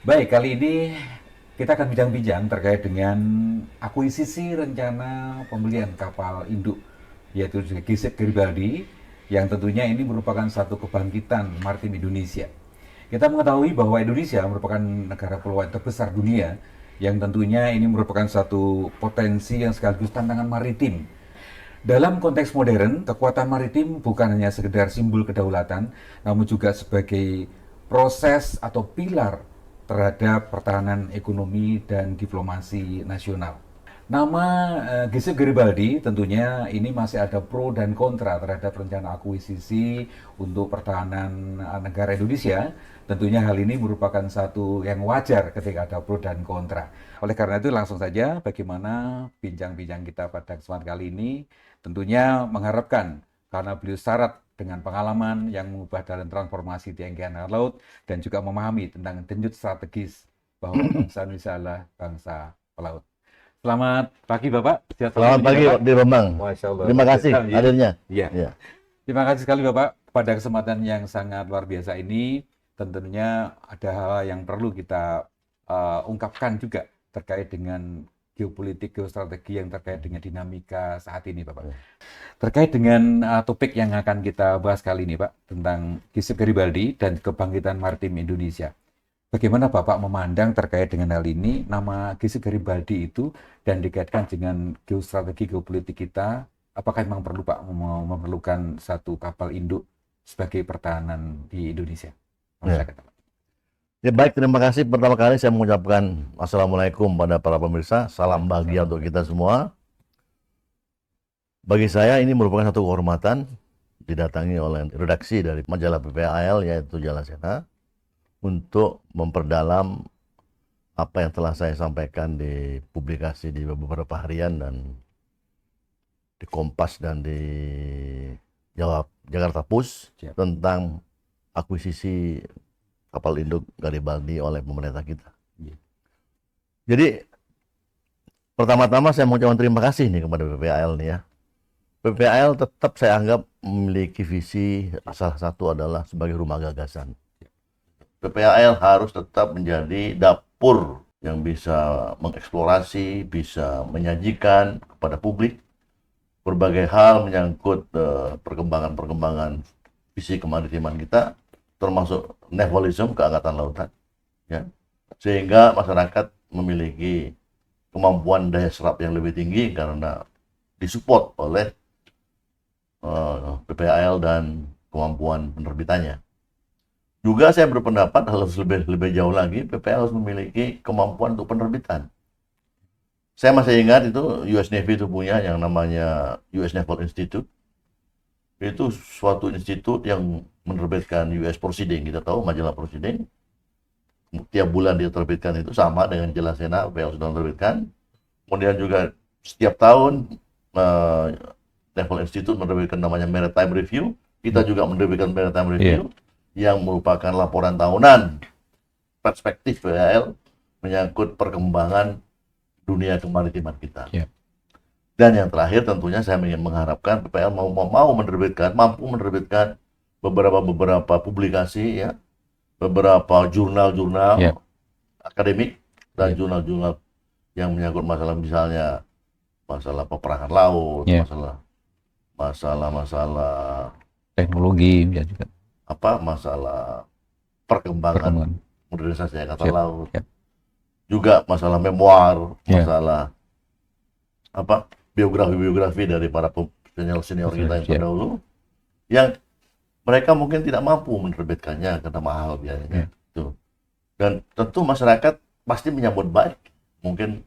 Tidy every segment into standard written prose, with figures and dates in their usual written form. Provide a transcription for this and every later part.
Baik, kali ini kita akan bincang-bincang terkait dengan akuisisi rencana pembelian kapal induk, yaitu Gisep Garibaldi, yang tentunya ini merupakan satu kebangkitan maritim Indonesia. Kita mengetahui bahwa Indonesia merupakan negara kepulauan terbesar dunia, yang tentunya ini merupakan satu potensi yang sekaligus tantangan maritim. Dalam konteks modern, kekuatan maritim bukan hanya sekedar simbol kedaulatan, namun juga sebagai proses atau pilar terhadap pertahanan ekonomi dan diplomasi nasional. Nama Giuseppe Garibaldi tentunya ini masih ada pro dan kontra terhadap rencana akuisisi untuk pertahanan negara Indonesia. Tentunya hal ini merupakan satu yang wajar ketika ada pro dan kontra. Oleh karena itu langsung saja bagaimana bincang-bincang kita pada kesempatan kali ini. Tentunya mengharapkan karena beliau syarat dengan pengalaman yang mengubah dalam transformasi di angkatan laut dan juga memahami tentang denyut strategis bahwa bangsa Indonesia adalah bangsa pelaut. Selamat pagi Bapak, sehat selalu Selamat tentunya pagi Bapak. Pak Bambang. Masya Allah, Terima luar biasa kasih ya. hadirnya. Iya, Ya. terima kasih sekali Bapak pada kesempatan yang sangat luar biasa ini. Tentunya ada hal yang perlu kita ungkapkan juga terkait dengan geopolitik, geostrategi yang terkait dengan dinamika saat ini Bapak. Terkait dengan topik yang akan kita bahas kali ini Pak, tentang Gisip Garibaldi dan kebangkitan maritim Indonesia. Bagaimana Bapak memandang terkait dengan hal ini, nama Gisip Garibaldi itu dan dikaitkan dengan geostrategi geopolitik kita, apakah memang perlu Pak memerlukan satu kapal induk sebagai pertahanan di Indonesia? Ya. Masyarakat Pak. Ya baik, terima kasih. Pertama kali saya mengucapkan Assalamualaikum pada para pemirsa. Salam bahagia Waalaikumsalam. untuk kita semua. Bagi saya ini merupakan satu kehormatan didatangi oleh redaksi dari majalah PPAL yaitu Jalasena untuk memperdalam apa yang telah saya sampaikan di publikasi di beberapa harian dan di Kompas dan di Jakarta Post Siap. tentang akuisisi kapal induk Garibaldi oleh pemerintah kita. Iya. Jadi pertama-tama saya mengucapkan terima kasih nih kepada PPAL nih ya. PPAL tetap saya anggap memiliki visi, salah satu adalah sebagai rumah gagasan. PPAL harus tetap menjadi dapur yang bisa mengeksplorasi, bisa menyajikan kepada publik berbagai hal menyangkut perkembangan-perkembangan visi kemaritiman kita, termasuk navalism, keangkatan lautan, ya, sehingga masyarakat memiliki kemampuan daya serap yang lebih tinggi karena disupport oleh PPAL dan kemampuan penerbitannya. Juga saya berpendapat harus lebih jauh lagi, PPAL harus memiliki kemampuan untuk penerbitan. Saya masih ingat itu US Navy itu punya yang namanya US Naval Institute. Itu suatu institut yang menerbitkan US Proceeding. Kita tahu majalah Proceeding tiap bulan dia terbitkan, itu sama dengan Jalasena PPAL sudah menerbitkan. Kemudian juga setiap tahun Naval Institute menerbitkan namanya Maritime Review. Kita juga menerbitkan Maritime Review yang merupakan laporan tahunan perspektif PPAL menyangkut perkembangan dunia kemaritiman kita. Siap. Dan yang terakhir tentunya saya ingin mengharapkan PPAL mampu menerbitkan beberapa publikasi ya, beberapa jurnal-jurnal Siap. akademik dan Siap. jurnal-jurnal yang menyangkut masalah, misalnya masalah peperangan laut, Siap. masalah Teknologi ya juga. masalah perkembangan Perkembangan. modernisasi angkatan Siap. laut, Siap. juga masalah memoir, Ya. masalah biografi dari para senior kita yang Siap. terdahulu, yang mereka mungkin tidak mampu menerbitkannya karena mahal biayanya. Ya. Tuh. Dan tentu masyarakat pasti menyambut baik, mungkin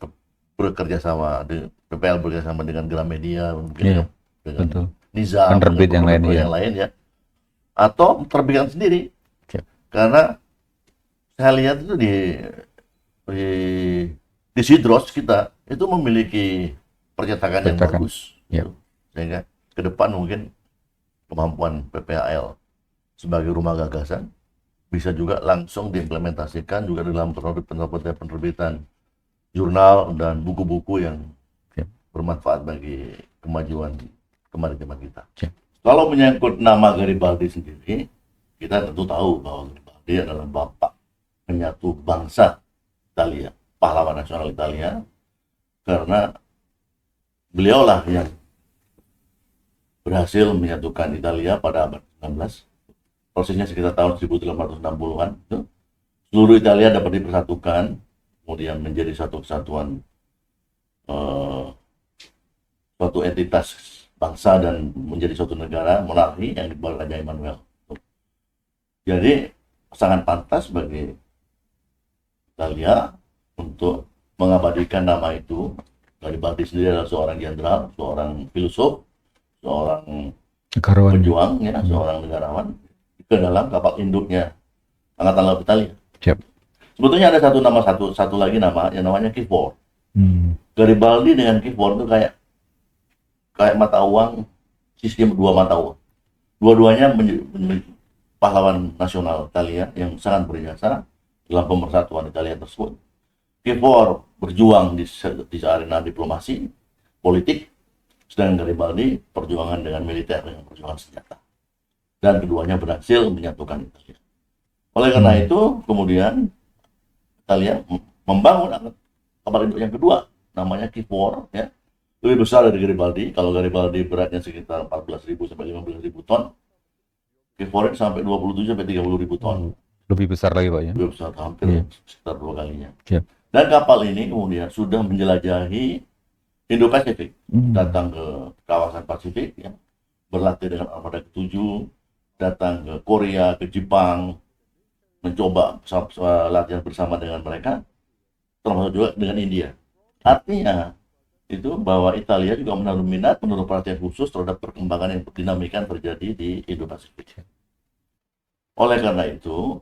bekerja sama dengan PPL, bekerja sama dengan Gramedia, mungkin Ya. dengan Betul. Nizam, Penerbit yang lain, penerbit ya. yang lain ya, atau terbitkan sendiri. Siap. Karena saya lihat itu di, di Sidros kita itu memiliki percetakan yang Percetakan. bagus, Ya. gitu. Sehingga ke depan mungkin kemampuan PPAL sebagai rumah gagasan bisa juga langsung diimplementasikan juga dalam penerbitan jurnal dan buku-buku yang Siap. bermanfaat bagi kemajuan kemaritiman kita. Siap. Kalau menyangkut nama Garibaldi sendiri, kita tentu tahu bahwa Garibaldi adalah bapak penyatu bangsa Italia, pahlawan nasional Italia, karena beliaulah yang berhasil menyatukan Italia pada abad 19. Prosesnya sekitar tahun 1860-an. Seluruh Italia dapat dipersatukan, kemudian menjadi satu kesatuan, suatu entitas bangsa dan menjadi suatu negara monarki yang dibawa Raja Emanuel. Jadi sangat pantas bagi Italia untuk mengabadikan nama itu. Garibaldi sendiri adalah seorang jenderal, seorang filosof, seorang Negarawan. pejuang, ya, seorang negarawan ke dalam kapal induknya Angkatan Laut Italia. Siap. Sebetulnya ada satu lagi nama yang namanya Keyboard. Garibaldi dengan Keyboard itu kayak mata uang, sistem dua mata uang. Dua-duanya menjadi pahlawan nasional Italia yang sangat berjasa dalam pemersatuan Italia tersebut. Keyboard berjuang di arena diplomasi, politik, sedangkan Garibaldi perjuangan dengan militer, dengan perjuangan senjata. Dan keduanya berhasil menyatukan Italia. Oleh karena itu, kemudian Italia membangun kapal induk yang kedua, namanya Keyboard, ya. Lebih besar dari Garibaldi. Kalau Garibaldi beratnya sekitar 14.000 sampai 15.000 ton, Keyboard sampai 27 sampai 30.000 ton. Lebih besar lagi, Pak, ya? Lebih besar, hampir sekitar 2 kalinya. Siap. Dan kapal ini kemudian sudah menjelajahi Indo-Pasifik, datang ke kawasan Pasifik, ya, berlatih dengan armada ke-7, datang ke Korea, ke Jepang, mencoba latihan bersama dengan mereka, termasuk juga dengan India. Artinya itu bahwa Italia juga menaruh minat, menaruh perhatian khusus terhadap perkembangan yang dinamika yang terjadi di Indo-Pasifik. Oleh karena itu,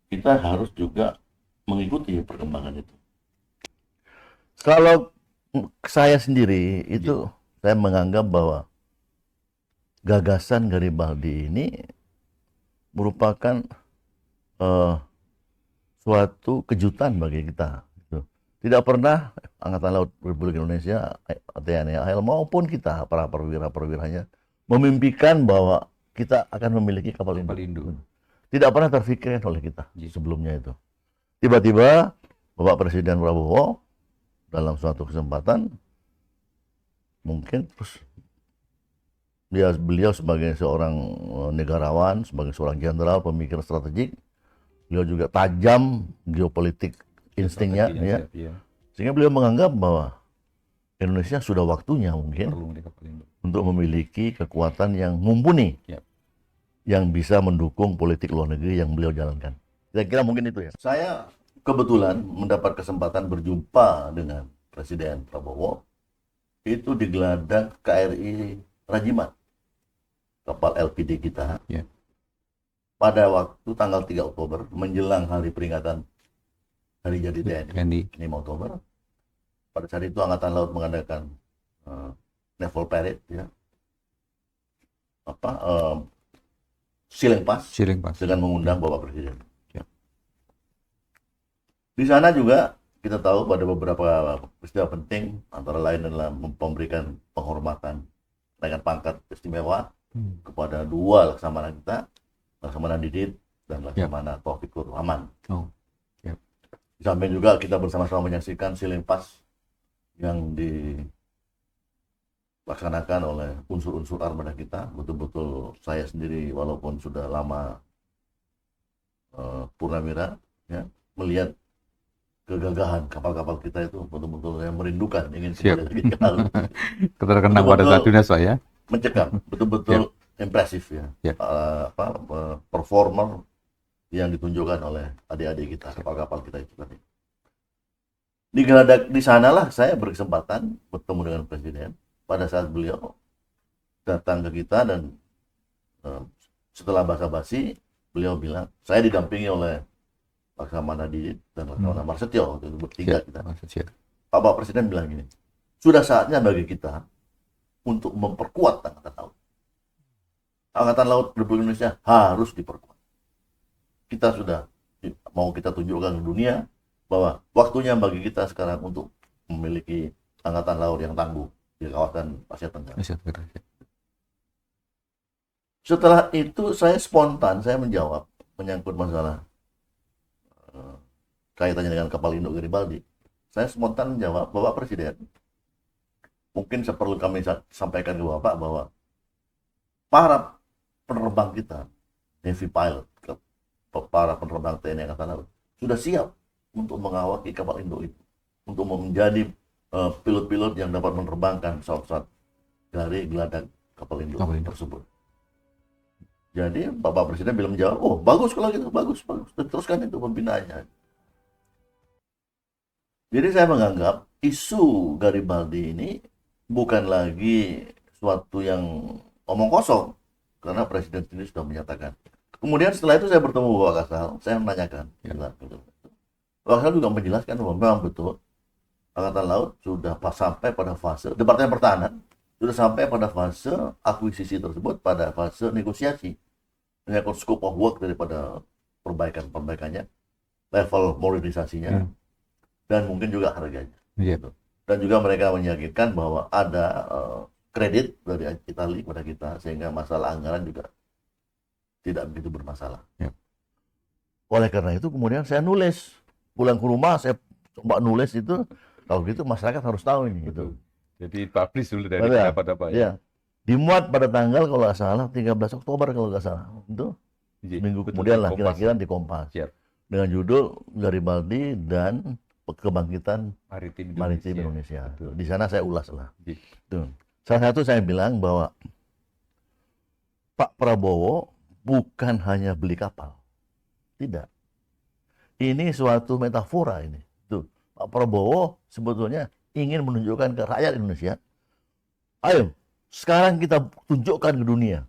kita harus juga mengikuti perkembangan itu. Kalau saya sendiri itu, saya menganggap bahwa gagasan Garibaldi ini merupakan suatu kejutan bagi kita. Tidak pernah Angkatan Laut Republik Indonesia, TNI AL maupun kita, para perwira-perwiranya, memimpikan bahwa kita akan memiliki kapal induk. Tidak pernah terfikirkan oleh kita sebelumnya itu. Tiba-tiba Bapak Presiden Prabowo dalam suatu kesempatan, mungkin terus beliau sebagai seorang negarawan, sebagai seorang jenderal, pemikir strategik, beliau juga tajam geopolitik instingnya, ya. Sehingga beliau menganggap bahwa Indonesia sudah waktunya mungkin untuk memiliki kekuatan yang mumpuni, yang bisa mendukung politik luar negeri yang beliau jalankan. Kira-kira mungkin itu, ya. Saya kebetulan mendapat kesempatan berjumpa dengan Presiden Prabowo itu di geladak KRI Rajimat, kapal LPD kita, pada waktu tanggal 3 Oktober menjelang hari peringatan Hari Jadi TNI 5 Oktober. Pada saat itu Angkatan Laut mengadakan naval parade, ya, Siling Pas dengan mengundang Bapak Presiden. Di sana juga kita tahu pada beberapa peristiwa penting, antara lain adalah memberikan penghormatan, naikkan pangkat istimewa kepada dua laksamana kita, Laksamana Didit dan Laksamana Taufikur Rahman. Di samping juga kita bersama-sama menyaksikan Siling Pas yang dilaksanakan oleh unsur-unsur armada kita. Betul-betul saya sendiri walaupun sudah lama purnawira, ya, melihat kegagahan kapal-kapal kita itu betul-betul yang merindukan, ingin kembali lagi ke laut. Terkenang pada saat dunia, Pak, ya. Mencekam, betul-betul impresif, ya. Performer yang ditunjukkan oleh adik-adik kita, kapal-kapal kita itu tadi. Di geladak di sanalah saya berkesempatan bertemu dengan Presiden pada saat beliau datang ke kita, dan setelah basa-basi beliau bilang, saya didampingi oleh Laksamana Didit dan Laksamana Marsetio, itu bertiga kita. Bapak Presiden bilang gini, sudah saatnya bagi kita untuk memperkuat Angkatan Laut. Angkatan Laut Republik Indonesia harus diperkuat. Kita sudah mau kita tunjukkan ke dunia bahwa waktunya bagi kita sekarang untuk memiliki Angkatan Laut yang tangguh di kawasan Asia Tenggara. Setelah itu saya spontan, saya menjawab menyangkut masalah kaitannya dengan kapal induk Garibaldi, saya spontan menjawab, Bapak Presiden, mungkin perlu kami sampaikan ke Bapak bahwa para penerbang kita, Navy pilot, para penerbang TNI Angkatan Laut, sudah siap untuk mengawaki kapal induk itu, untuk menjadi pilot-pilot yang dapat menerbangkan pesawat-pesawat dari geladak kapal induk tersebut. Jadi Bapak Presiden bilang menjawab, oh bagus kalau gitu, bagus, teruskan itu pembinaannya. Jadi saya menganggap isu Garibaldi ini bukan lagi suatu yang omong kosong, karena Presiden sendiri sudah menyatakan. Kemudian setelah itu saya bertemu Bapak Kasal, saya menanyakan, Bapak Kasal juga menjelaskan bahwa memang betul Angkatan Laut sudah sampai pada fase, Departemen Pertahanan sudah sampai pada fase akuisisi tersebut, pada fase negosiasi, menyangkut scope of work daripada perbaikannya, level modernisasinya, dan mungkin juga harganya. Gitu. Dan juga mereka meyakinkan bahwa ada kredit dari Italia kepada kita, sehingga masalah anggaran juga tidak begitu bermasalah. Oleh karena itu kemudian saya nulis, pulang ke rumah saya coba nulis itu, kalau gitu masyarakat harus tahu ini. Gitu. Jadi publish dulu dari pendapat apa ya? Dimuat pada tanggal kalau nggak salah 13 Oktober kalau nggak salah. Itu minggu kemudian lah kira-kira di Kompas. Dengan judul Garibaldi dan Kebangkitan Maritim Indonesia. Di sana saya ulas lah. Salah satu saya bilang bahwa Pak Prabowo bukan hanya beli kapal. Tidak. Ini suatu metafora ini. Tuh, Pak Prabowo sebetulnya ingin menunjukkan ke rakyat Indonesia, ayo sekarang kita tunjukkan ke dunia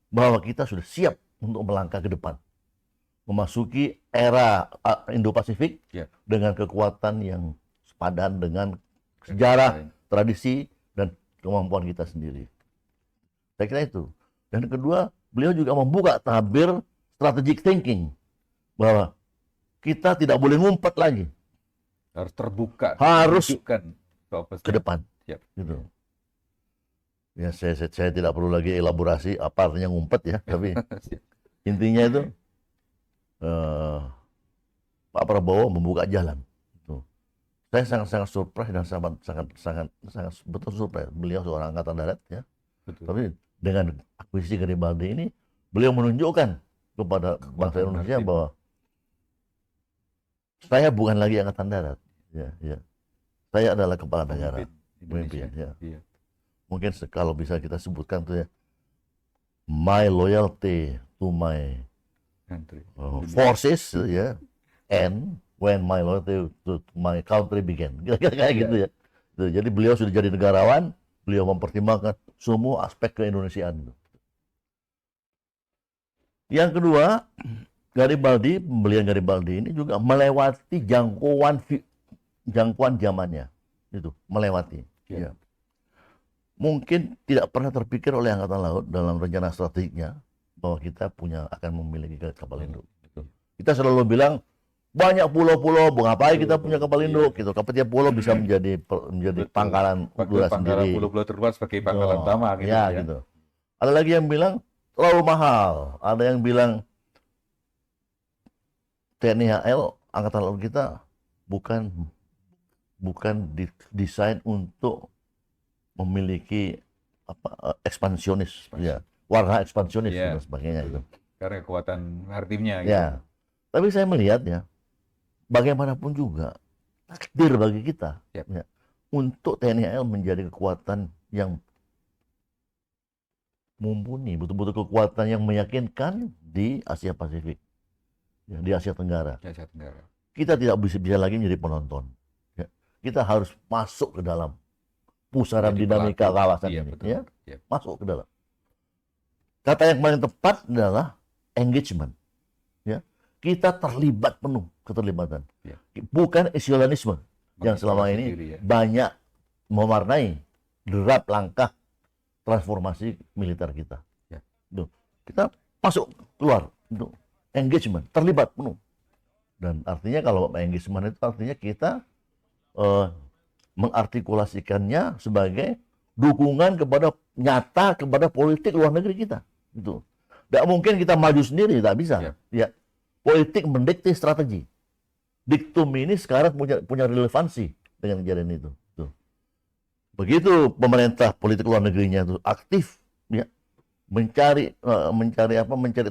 bahwa kita sudah siap untuk melangkah ke depan, memasuki era Indo-Pasifik dengan kekuatan yang sepadan dengan sejarah, tradisi, dan kemampuan kita sendiri. Saya kira itu. Dan kedua, beliau juga membuka tabir strategic thinking, bahwa kita tidak boleh ngumpet lagi. Harus terbuka, harus ke depan. Gitu. Ya, saya tidak perlu lagi elaborasi apa artinya ngumpet ya, tapi intinya itu Pak Prabowo membuka jalan. Gitu. Saya sangat surprise dan sangat betul surprise. Beliau seorang angkatan darat ya. Betul. Tapi dengan akuisisi Garibaldi ini, beliau menunjukkan kepada bangsa Indonesia bahwa saya bukan lagi angkatan darat. Ya. Saya adalah kepala negara, pemimpin. Ya. Mungkin kalau bisa kita sebutkan tuh ya, my loyalty to my forces, ya, and when my loyalty to my country began. Kira-kira kayak gitu ya. Jadi beliau sudah jadi negarawan, beliau mempertimbangkan semua aspek keindonesiaan. Yang kedua, pembelian Garibaldi ini juga melewati jangkauan zamannya, itu melewati. Ya. Mungkin tidak pernah terpikir oleh Angkatan Laut dalam rencana strategiknya bahwa kita akan memiliki kapal induk. Kita selalu bilang banyak pulau-pulau, ngapain kita punya kapal induk? Gitu. Tiap pulau bisa menjadi pangkalan udara sendiri. Pulau-pulau terluar sebagai pangkalan utama. Gitu, gitu. Ada lagi yang bilang terlalu mahal. Ada yang bilang TNI AL, Angkatan Laut kita bukan didesain untuk memiliki ekspansionis, ya, warna ekspansionis dan sebagainya itu. Karena kekuatan maritimnya. Gitu. Ya, tapi saya melihat ya, bagaimanapun juga takdir bagi kita ya, untuk TNI AL menjadi kekuatan yang mumpuni, betul-betul kekuatan yang meyakinkan di Asia Pasifik, ya, di Asia Tenggara. Kita tidak bisa lagi menjadi penonton. Ya. Kita harus masuk ke dalam pusaran dinamika kawasan ini, ya, masuk ke dalam. Kata yang paling tepat adalah engagement. Ya. Kita terlibat penuh, keterlibatan. Ya. Bukan isolanisme yang selama ini banyak mewarnai derap langkah transformasi militer kita. Ya. Kita masuk, keluar, engagement, terlibat penuh. Dan artinya kalau engagement itu artinya kita mengartikulasikannya sebagai dukungan kepada politik luar negeri kita. Gitu. Tidak mungkin kita maju sendiri, tidak bisa. Ya. Politik mendikte strategi. diktum ini sekarang punya relevansi dengan kejadian itu. Tuh. Begitu pemerintah politik luar negerinya itu aktif, ya, mencari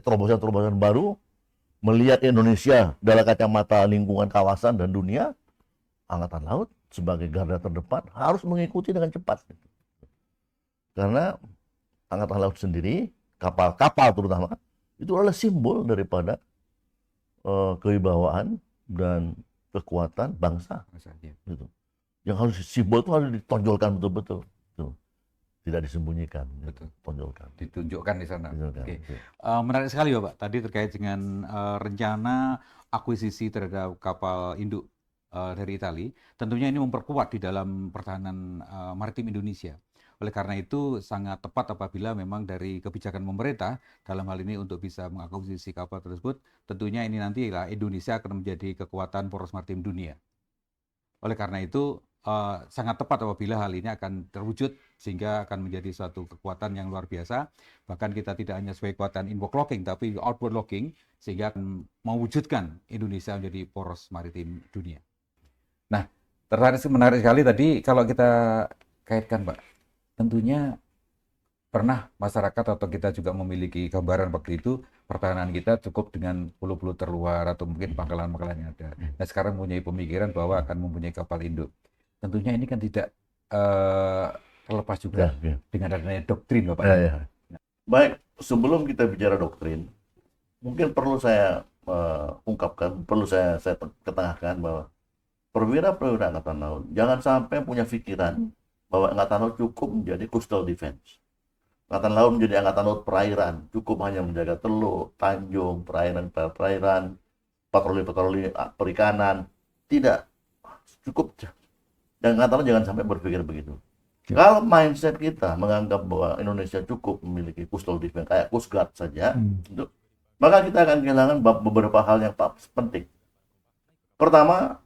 terobosan-terobosan baru, melihat Indonesia dalam kacamata lingkungan kawasan dan dunia, Angkatan Laut sebagai garda terdepan harus mengikuti dengan cepat. Karena Angkatan Laut sendiri, kapal-kapal terutama, itu adalah simbol daripada kewibawaan dan kekuatan bangsa. Gitu. Yang harus simbol itu harus ditonjolkan betul-betul. Tuh. Tidak disembunyikan, Betul. tonjolkan. Ditunjukkan di sana. Ditunjukkan. Oke. Oke. Menarik sekali Bapak, tadi terkait dengan rencana akuisisi terhadap kapal induk dari Italia. Tentunya ini memperkuat di dalam pertahanan maritim Indonesia. Oleh karena itu sangat tepat apabila memang dari kebijakan pemerintah dalam hal ini untuk bisa mengakuisisi kapal tersebut, tentunya ini nanti Indonesia akan menjadi kekuatan poros maritim dunia. Oleh karena itu sangat tepat apabila hal ini akan terwujud sehingga akan menjadi suatu kekuatan yang luar biasa. Bahkan kita tidak hanya sebagai kekuatan inward locking tapi outward locking sehingga akan mewujudkan Indonesia menjadi poros maritim dunia. Nah, menarik sekali tadi kalau kita kaitkan, Pak. Tentunya pernah masyarakat atau kita juga memiliki gambaran waktu itu pertahanan kita cukup dengan pulau-pulau terluar atau mungkin pangkalan-pangkalan yang ada. Nah, sekarang mempunyai pemikiran bahwa akan mempunyai kapal induk. Tentunya ini kan tidak terlepas juga dengan adanya doktrin, Bapak. Ya. Baik, sebelum kita bicara doktrin, mungkin perlu saya ungkapkan, perlu saya ketengahkan bahwa perwira-perwira Angkatan Laut jangan sampai punya pikiran bahwa Angkatan Laut cukup menjadi coastal defense. Angkatan Laut menjadi Angkatan Laut perairan, cukup hanya menjaga teluk, tanjung, perairan, patroli-patroli perikanan. Tidak, cukup. Dan Angkatan Laut jangan sampai berpikir begitu. Kalau mindset kita menganggap bahwa Indonesia cukup memiliki coastal defense, kayak Coast Guard saja, maka kita akan kehilangan beberapa hal yang penting. Pertama,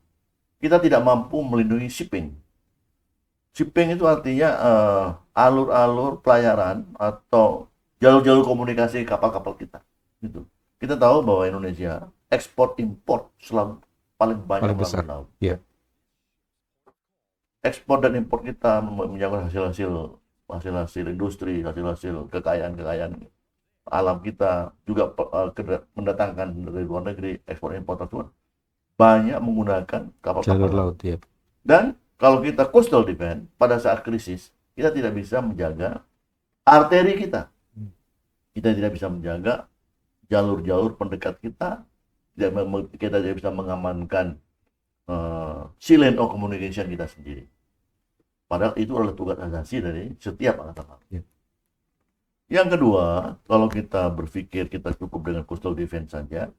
kita tidak mampu melindungi shipping. Shipping itu artinya alur-alur pelayaran atau jalur-jalur komunikasi kapal-kapal kita. Gitu. Kita tahu bahwa Indonesia ekspor impor selalu paling banyak melalui laut. Yeah. Ekspor dan impor kita menyangkut hasil-hasil industri, hasil-hasil kekayaan alam kita, juga mendatangkan dari luar negeri ekspor impor tersebut banyak menggunakan kapal-kapal laut. Ya. Dan kalau kita coastal defense, pada saat krisis, kita tidak bisa menjaga arteri kita. Kita tidak bisa menjaga jalur-jalur pendekat kita. Kita tidak bisa mengamankan sea lane of communication kita sendiri. Padahal itu adalah tugas asasi dari setiap angkatan laut. Ya. Yang kedua, kalau kita berpikir kita cukup dengan coastal defense saja,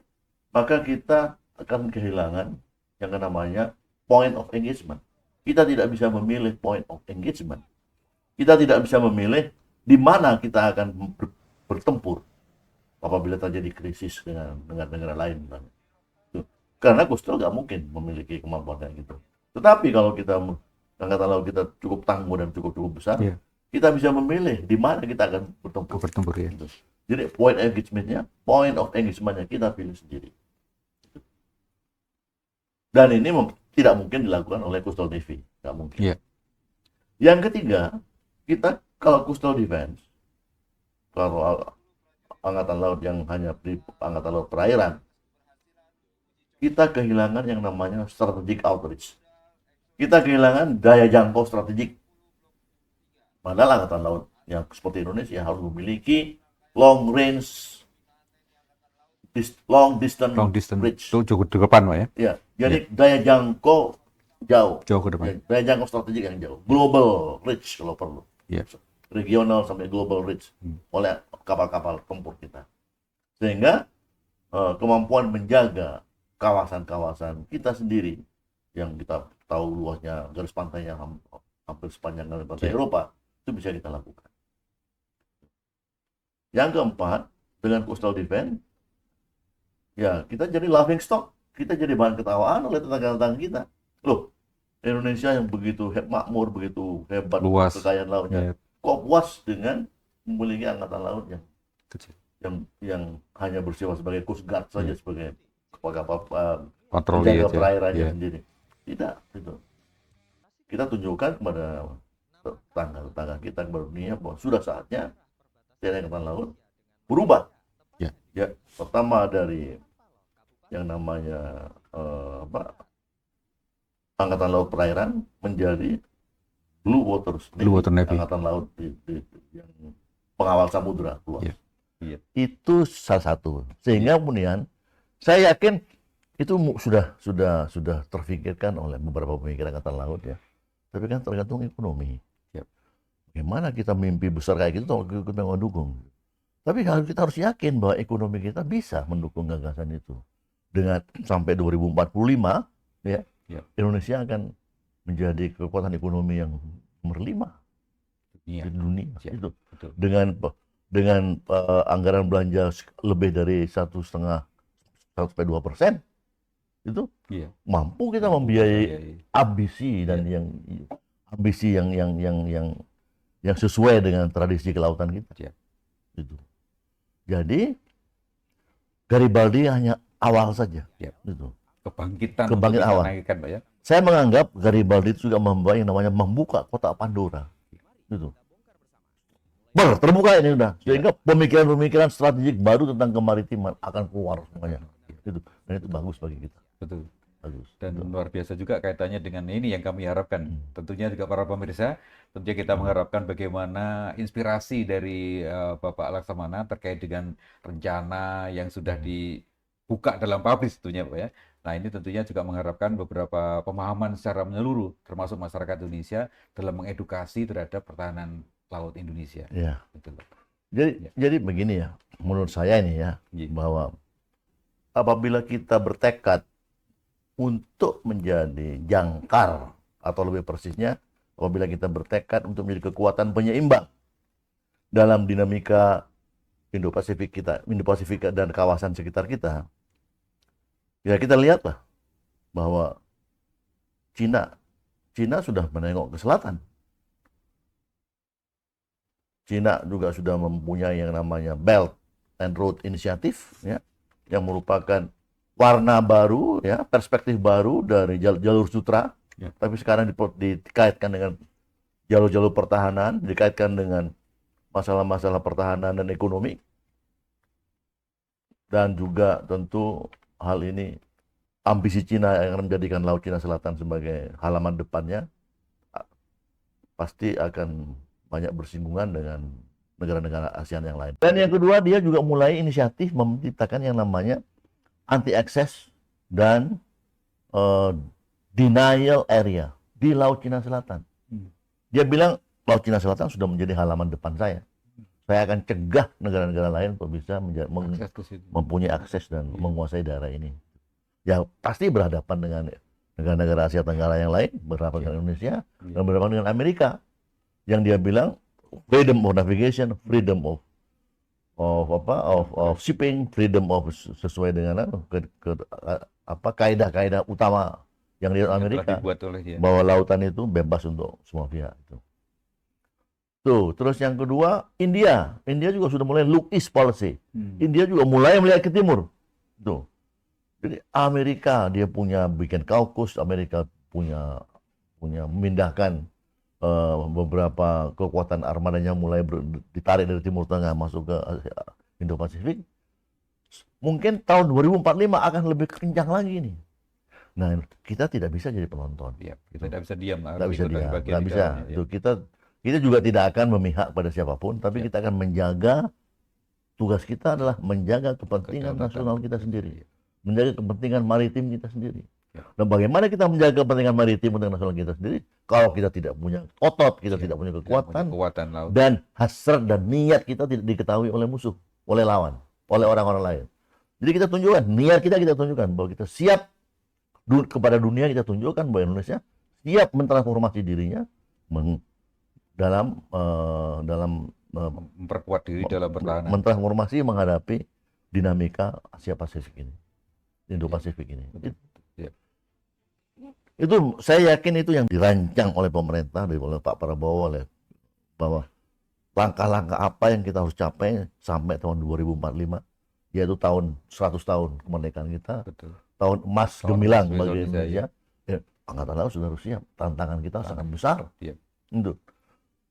maka kita akan kehilangan yang namanya point of engagement. Kita tidak bisa memilih point of engagement. Kita tidak bisa memilih di mana kita akan bertempur apabila terjadi krisis dengan negara lain. Karena coastal nggak mungkin memiliki kemampuan kayak gitu. Tetapi kalau kita Angkatan Laut kita cukup tangguh dan cukup besar, kita bisa memilih di mana kita akan bertempur. Ya. Jadi point of engagementnya kita pilih sendiri. Dan ini tidak mungkin dilakukan oleh coastal navy, nggak mungkin. Yeah. Yang ketiga, kita kalau coastal defense, kalau angkatan laut yang hanya di angkatan laut perairan, kita kehilangan yang namanya strategic outreach. Kita kehilangan daya jangkau strategik. Padahal angkatan laut yang seperti Indonesia harus memiliki long distance reach. Itu cukup di depan, Pak ya? Ya, jadi daya jangkau jauh ke depan. Daya jangkau strategik yang jauh. Global reach kalau perlu. Yeah. Regional sampai global reach oleh kapal-kapal tempur kita. Sehingga kemampuan menjaga kawasan-kawasan kita sendiri yang kita tahu luasnya garis pantainya hampir sepanjang garis pantai Eropa, itu bisa kita lakukan. Yang keempat, dengan coastal defense, ya kita jadi laughing stock, kita jadi bahan ketawaan oleh tetangga-tetangga kita. Loh, Indonesia yang begitu makmur, begitu hebat, luas kekayaan lautnya, kok puas dengan memiliki angkatan laut yang kecil, yang hanya bersifat sebagai coast guard saja, sebagai kapal Patroli menjaga aja. perairannya Ya. sendiri. Tidak, gitu. Kita tunjukkan kepada tetangga-tetangga kita, kepada dunia bahwa sudah saatnya TNI Angkatan Laut berubah. Ya. Ya, pertama dari yang namanya Angkatan Laut Perairan menjadi Blue Blue Water Navy. Angkatan Laut yang pengawal samudra luas. Ya. Iya. Itu salah satu. Sehingga kemudian saya yakin itu sudah terfikirkan oleh beberapa pemikir Angkatan Laut ya. Tapi kan tergantung ekonomi. Yep. Gimana kita mimpi besar kayak gitu, kita mau dukung. Tapi kita harus yakin bahwa ekonomi kita bisa mendukung gagasan itu. Dengan sampai 2045, ya, Yep. Indonesia akan menjadi kekuatan ekonomi yang nomor 5 Iya. di dunia. Yep. Itu Betul. dengan anggaran belanja lebih dari 1,5-2%, itu Iya. mampu kita membiayai ambisi dan ambisi yang sesuai dengan tradisi kelautan kita. Iya. Gitu. Jadi Garibaldi hanya awal saja. Iya. Gitu. Kebangkitan Kebangkitan untuk kita awal. naikkan, Pak ya. Saya menganggap Garibaldi itu juga membawa yang namanya membuka kotak Pandora. Gitu. Terbuka ini udah. Sehingga pemikiran-pemikiran strategik baru tentang kemaritiman akan keluar semuanya. Gitu. Dan itu bagus bagi kita. Betul. Bagus. Dan Betul. luar biasa juga kaitannya dengan ini yang kami harapkan. Tentunya juga para pemirsa, tentunya kita mengharapkan bagaimana inspirasi dari Bapak Laksamana terkait dengan rencana yang sudah dibuka dalam publis tentunya, Pak ya. Nah, ini tentunya juga mengharapkan beberapa pemahaman secara menyeluruh, termasuk masyarakat Indonesia dalam mengedukasi terhadap pertahanan laut Indonesia. Ya. Betul. Jadi begini ya, menurut saya ini ya, bahwa apabila kita bertekad untuk menjadi jangkar, atau lebih persisnya, apabila kita bertekad untuk menjadi kekuatan penyeimbang dalam dinamika Indo-Pasifik dan kawasan sekitar kita, ya kita lihatlah bahwa Cina sudah menengok ke selatan. Cina juga sudah mempunyai yang namanya Belt and Road Initiative, ya, yang merupakan warna baru, ya, perspektif baru dari jalur sutra. Ya. Tapi sekarang dikaitkan dengan jalur-jalur pertahanan, dikaitkan dengan masalah-masalah pertahanan dan ekonomi. Dan juga tentu hal ini ambisi Cina yang akan menjadikan Laut Cina Selatan sebagai halaman depannya pasti akan banyak bersinggungan dengan negara-negara ASEAN yang lain. Dan yang kedua, dia juga mulai inisiatif menciptakan yang namanya anti-access dan denial area di Laut Cina Selatan. Dia bilang Laut Cina Selatan sudah menjadi halaman depan saya. Saya akan cegah negara-negara lain untuk bisa mempunyai akses dan menguasai daerah ini. Ya pasti berhadapan dengan negara-negara Asia Tenggara yang lain, berhadapan dengan Indonesia, dan berhadapan dengan Amerika. Yang dia bilang freedom of navigation, freedom of shipping, freedom of sesuai dengan kaidah-kaidah utama yang di Amerika, bahwa lautan itu bebas untuk semua pihak. Tuh, terus yang kedua, India juga sudah mulai look east policy. India juga mulai melihat ke timur. Tuh. Jadi Amerika dia punya bikin KAUKUS, Amerika punya memindahkan beberapa kekuatan armadanya mulai ditarik dari Timur Tengah masuk ke Indo-Pasifik. Mungkin tahun 2045 akan lebih kencang lagi nih. Nah, kita tidak bisa jadi penonton. Ya, kita tidak bisa diam. Tidak bisa diam. Tidak bisa. Itu kita juga tidak akan memihak pada siapapun, tapi kita akan menjaga, tugas kita adalah menjaga kepentingan nasional kita sendiri, menjaga kepentingan maritim kita sendiri. Dan bagaimana kita menjaga kepentingan maritim dan nasional kita sendiri kalau kita tidak punya otot, kita tidak punya kekuatan laut, dan hasrat dan niat kita tidak diketahui oleh musuh, oleh lawan, oleh orang-orang lain. Jadi kita tunjukkan, niat kita tunjukkan bahwa kita siap kepada dunia, kita tunjukkan bahwa Indonesia siap mentransformasi dirinya dalam memperkuat diri dalam pertahanan, mentransformasi menghadapi dinamika Asia Pasifik ini, Indo-Pasifik ini. Itu saya yakin itu yang dirancang oleh pemerintah, oleh Pak Prabowo, bahwa langkah-langkah apa yang kita harus capai sampai tahun 2045, yaitu 100 tahun kemerdekaan kita. Betul. tahun emas Tahun gemilang emas bagi Indonesia, Indonesia. Ya, Angkatan Laut sudah harus siap. Tantangan kita sangat besar. Iya. Untuk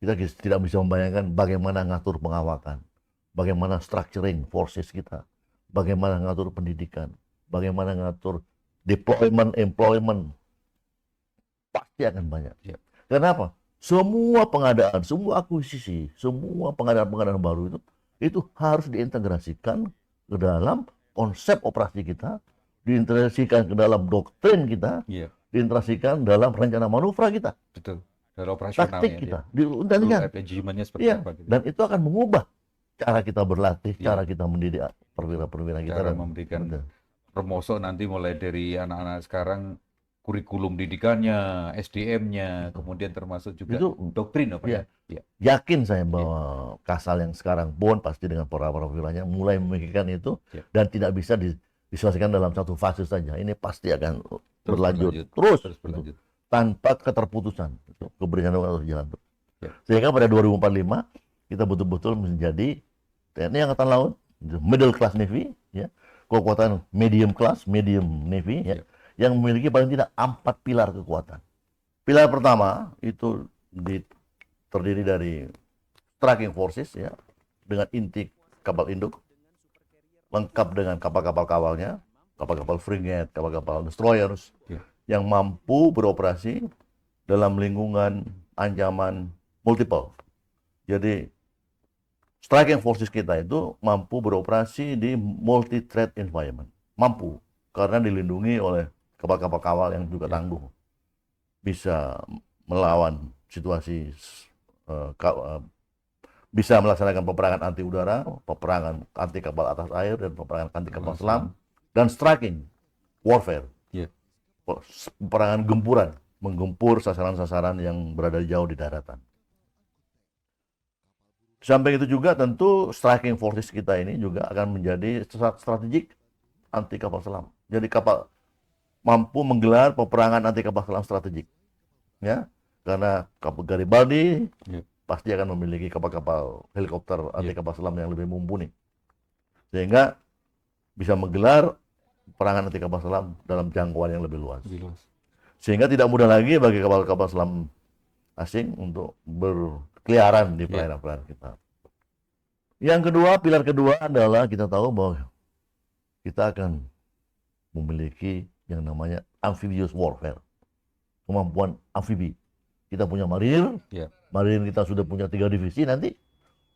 kita tidak bisa membayangkan bagaimana ngatur pengawakan, bagaimana structuring forces kita, bagaimana ngatur pendidikan, bagaimana ngatur deployment, employment, pasti akan banyak. Iya. Kenapa? Semua pengadaan, semua akuisisi, semua pengadaan-pengadaan baru itu harus diintegrasikan ke dalam konsep operasi kita, diintegrasikan ke dalam doktrin kita, Iya, diintegrasikan dalam rencana manuver kita, betul. Dari operasional taktik ya, kita, dia. diintegrasikan. Rule manajemennya seperti Iya, apa gitu. dan itu akan mengubah cara kita berlatih, Iya. cara kita mendidik perwira-perwira kita. Cara dan memberikan betul. promosi nanti mulai dari anak-anak sekarang, kurikulum didikannya, SDM-nya, kemudian termasuk juga Itu, doktrin apa iya. ya? Iya. Yakin saya bahwa Kasal yang sekarang pun pasti dengan para perwiranya mulai memikirkan itu, Iya. dan tidak bisa diselesaikan dalam satu fase saja. Ini pasti akan Terus berlanjut Terus terus berlanjut. tanpa keterputusan. Keberanian harus jalan terus. Ya. Sehingga pada 2045 kita betul-betul menjadi TNI Angkatan Laut, middle class navy, ya, kekuatan medium class, medium navy, ya, yang memiliki paling tidak 4 pilar kekuatan. Pilar pertama itu terdiri dari striking forces, ya, dengan inti kapal induk, lengkap dengan kapal-kapal kawalnya, kapal-kapal frigate, kapal-kapal destroyers, Ya. yang mampu beroperasi dalam lingkungan ancaman multiple. Jadi striking forces kita itu mampu beroperasi di multi threat environment. Mampu, karena dilindungi oleh kapal-kapal kawal yang juga tangguh. Bisa melawan situasi, bisa melaksanakan peperangan anti udara, peperangan anti kapal atas air, dan peperangan anti kapal selam, dan striking warfare. Iya. Peperangan gempuran, menggempur sasaran-sasaran yang berada jauh di daratan. Sampai itu juga tentu striking forces kita ini juga akan menjadi strategik anti kapal selam. Jadi kapal mampu menggelar peperangan anti kapal selam strategik, ya, karena kapal Garibaldi pasti akan memiliki kapal-kapal helikopter anti kapal selam yang lebih mumpuni, sehingga bisa menggelar peperangan anti kapal selam dalam jangkauan yang lebih luas. Sehingga tidak mudah lagi bagi kapal-kapal selam asing untuk berkeliaran di perairan-perairan kita. Yang kedua, pilar kedua adalah kita tahu bahwa kita akan memiliki yang namanya amphibious warfare, kemampuan amfibi. Kita punya marinir, marinir kita sudah punya 3 divisi, nanti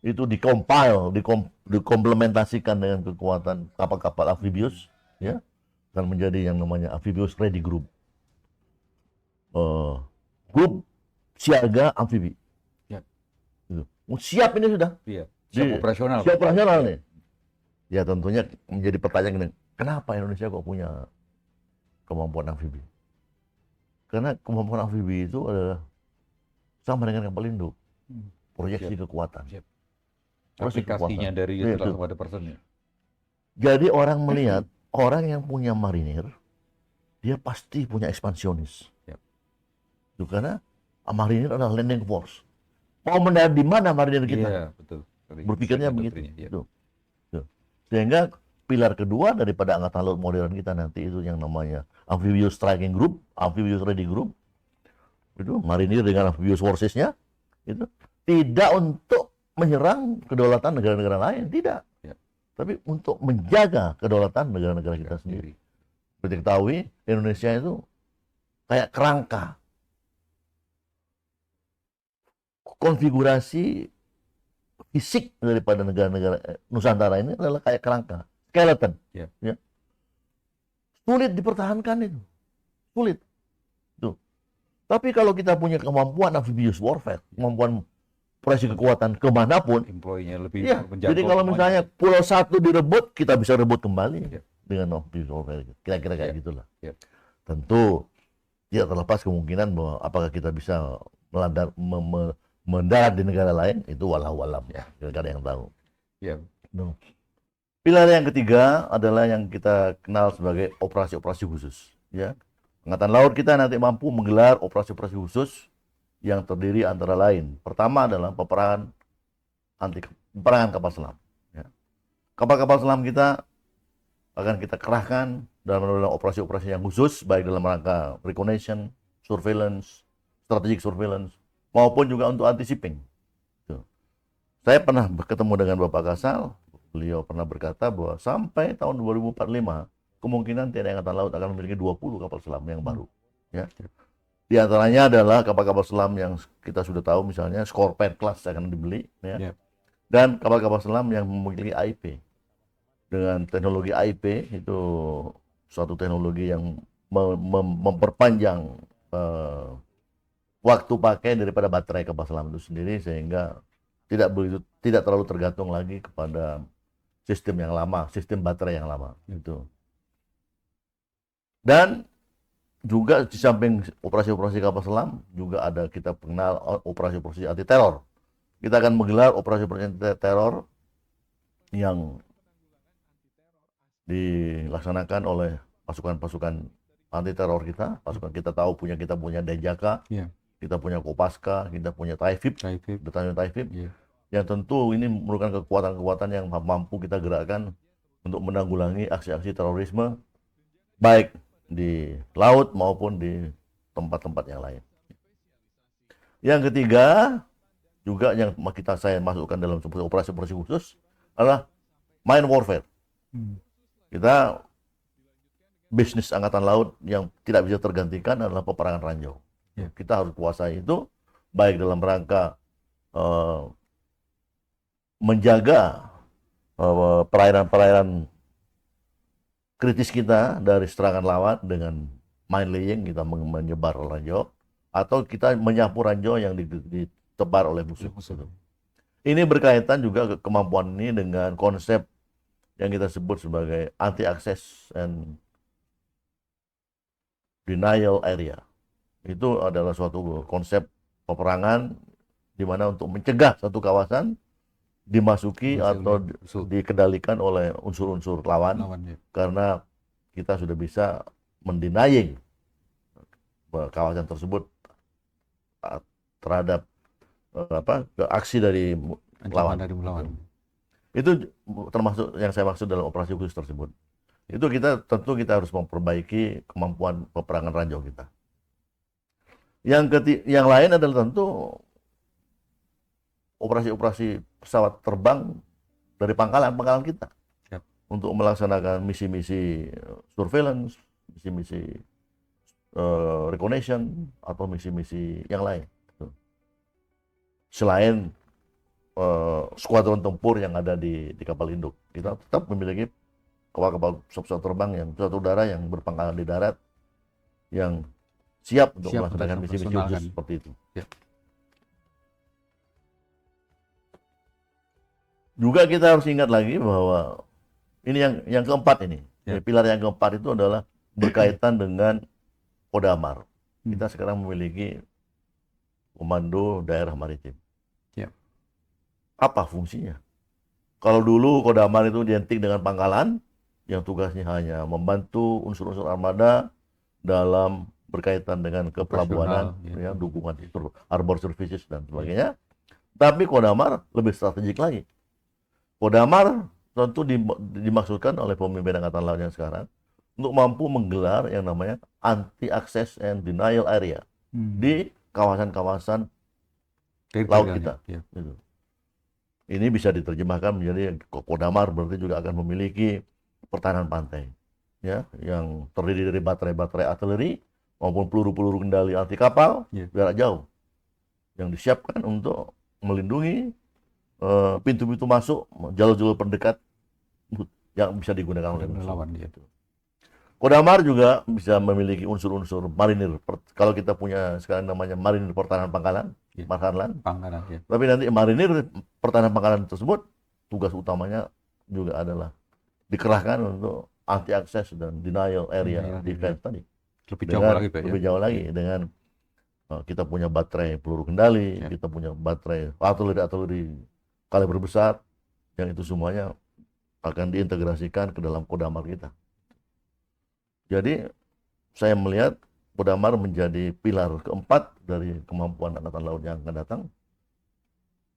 itu dikomplementasikan dengan kekuatan kapal-kapal amfibious, ya, dan menjadi yang namanya amphibious ready group. Grup siaga amfibi. Gitu. Siap ini sudah. Siap operasional. Siap operasional nih. Ya tentunya menjadi pertanyaan gini, kenapa Indonesia kok punya kemampuan amfibi? Karena kemampuan amfibi itu adalah sama dengan kapal induk. Proyeksi kekuatan. Aplikasinya dari setelah pada personnya. Jadi orang melihat orang yang punya marinir, dia pasti punya ekspansionis. Itu karena marinir adalah landing force. Mau mendarat di mana marinir kita? Iya, betul. Berpikirnya begitu. Sehingga pilar kedua daripada angkatan laut modern kita nanti itu yang namanya amphibious striking group, amphibious ready group. Itu marinir dengan amphibious forces-nya itu tidak untuk menyerang kedaulatan negara-negara lain, tidak. Tapi untuk menjaga kedaulatan negara-negara kita sendiri. Seperti ketahui, Indonesia itu kayak kerangka. Konfigurasi fisik daripada negara-negara Nusantara ini adalah kayak kerangka, skeleton. Ya. Sulit dipertahankan itu. Sulit. Tuh. Tapi kalau kita punya kemampuan amphibious warfare, kemampuan operasi kekuatan kemanapun, employee-nya lebih menjangkau. Jadi kalau misalnya pulau satu direbut, kita bisa rebut kembali dengan amphibious warfare. Kira-kira kayak gitulah. Tentu tidak terlepas kemungkinan bahwa apakah kita bisa mendarat di negara lain, itu walau alam, tidak ada yang tahu. Pilar yang ketiga adalah yang kita kenal sebagai operasi-operasi khusus. Ya, Angkatan Laut kita nanti mampu menggelar operasi-operasi khusus yang terdiri antara lain. Pertama adalah peperangan kapal selam. Kapal-kapal selam kita akan kita kerahkan dalam operasi-operasi yang khusus, baik dalam rangka reconnaissance, surveillance, strategic surveillance, maupun juga untuk anti-shipping. Saya pernah bertemu dengan Bapak Kasal, beliau pernah berkata bahwa sampai tahun 2045, kemungkinan TNI Angkatan Laut akan memiliki 20 kapal selam yang baru. Ya. Di antaranya adalah kapal-kapal selam yang kita sudah tahu, misalnya Scorpio class akan dibeli, ya. Dan kapal-kapal selam yang memiliki AIP. Dengan teknologi AIP, itu suatu teknologi yang memperpanjang waktu pakai daripada baterai kapal selam itu sendiri, sehingga tidak terlalu tergantung lagi kepada sistem yang lama, sistem baterai yang lama itu. Dan juga di samping operasi-operasi kapal selam, juga ada kita kenal operasi-operasi anti teror. Kita akan menggelar operasi-operasi anti teror yang dilaksanakan oleh pasukan-pasukan anti teror kita. Pasukan kita tahu kita punya Denjaka, kita punya Kopaska, kita punya Taifib, Batalion Taifib. Yang tentu ini merupakan kekuatan-kekuatan yang mampu kita gerakkan untuk menanggulangi aksi-aksi terorisme, baik di laut maupun di tempat-tempat yang lain. Yang ketiga, juga yang saya masukkan dalam operasi-operasi khusus adalah mine warfare. Kita bisnis Angkatan Laut yang tidak bisa tergantikan adalah peperangan ranjau. Kita harus kuasai itu, baik dalam rangka menjaga perairan-perairan kritis kita dari serangan lawan dengan mine laying, kita menyebar ranjau, atau kita menyapu ranjau yang ditebar oleh musuh. Ini berkaitan juga kemampuan ini dengan konsep yang kita sebut sebagai anti-access and denial area. Itu adalah suatu konsep peperangan di mana untuk mencegah satu kawasan dimasuki atau dikendalikan oleh unsur-unsur lawan, karena kita sudah bisa mendenying kawasan tersebut terhadap aksi dari lawan. Itu termasuk yang saya maksud dalam operasi khusus tersebut. Itu tentu kita harus memperbaiki kemampuan peperangan ranjau kita. Yang lain adalah tentu operasi-operasi pesawat terbang dari pangkalan kita untuk melaksanakan misi-misi surveillance, misi-misi reconnaissance, atau misi-misi yang lain. Selain skuadron tempur yang ada di kapal induk, kita tetap memiliki kapal-kapal pesawat terbang yang pesawat udara yang berpangkalan di darat yang siap untuk melaksanakan misi-misi khusus seperti itu. Juga kita harus ingat lagi bahwa ini yang keempat ini, pilar yang keempat itu adalah berkaitan dengan Kodamar. Kita sekarang memiliki Komando Daerah Maritim. Apa fungsinya? Kalau dulu Kodamar itu identik dengan pangkalan yang tugasnya hanya membantu unsur-unsur armada dalam berkaitan dengan kepelabuhanan, dukungan harbor services dan sebagainya. Tapi Kodamar lebih strategik lagi. Kodamar tentu dimaksudkan oleh pemimpin Angkatan Laut yang sekarang untuk mampu menggelar yang namanya anti-access and denial area di kawasan-kawasan laut kita. Ini bisa diterjemahkan menjadi Kodamar berarti juga akan memiliki pertahanan pantai, yang terdiri dari baterai-baterai artileri maupun peluru-peluru kendali anti kapal jarak jauh yang disiapkan untuk melindungi pintu-pintu masuk, jalur-jalur pendekat yang bisa digunakan oleh lawan. Kodamar juga bisa memiliki unsur-unsur marinir. Kalau kita punya sekarang namanya marinir pertahanan pangkalan, pangkalan. Tapi nanti marinir pertahanan pangkalan tersebut tugas utamanya juga adalah dikerahkan untuk anti-access dan denial area defense tadi. Lebih jauh lagi dengan kita punya baterai peluru kendali, kita punya baterai artileri kaliber besar, yang itu semuanya akan diintegrasikan ke dalam Kodamar kita. Jadi saya melihat Kodamar menjadi pilar keempat dari kemampuan Angkatan Laut yang akan datang,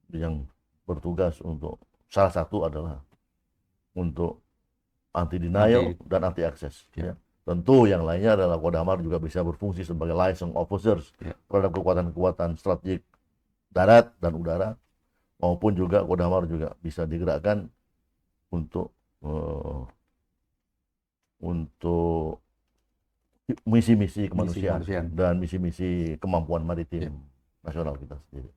yang bertugas untuk salah satu adalah untuk anti denial, Anti- dan anti access. Ya. Ya. Tentu yang lainnya adalah Kodamar juga bisa berfungsi sebagai liaison officers Ya. terhadap kekuatan-kekuatan strategik darat dan udara, maupun juga Kodamar juga bisa digerakkan untuk untuk misi-misi kemanusiaan kemanusiaan. dan misi-misi kemampuan maritim Ya. nasional kita sendiri.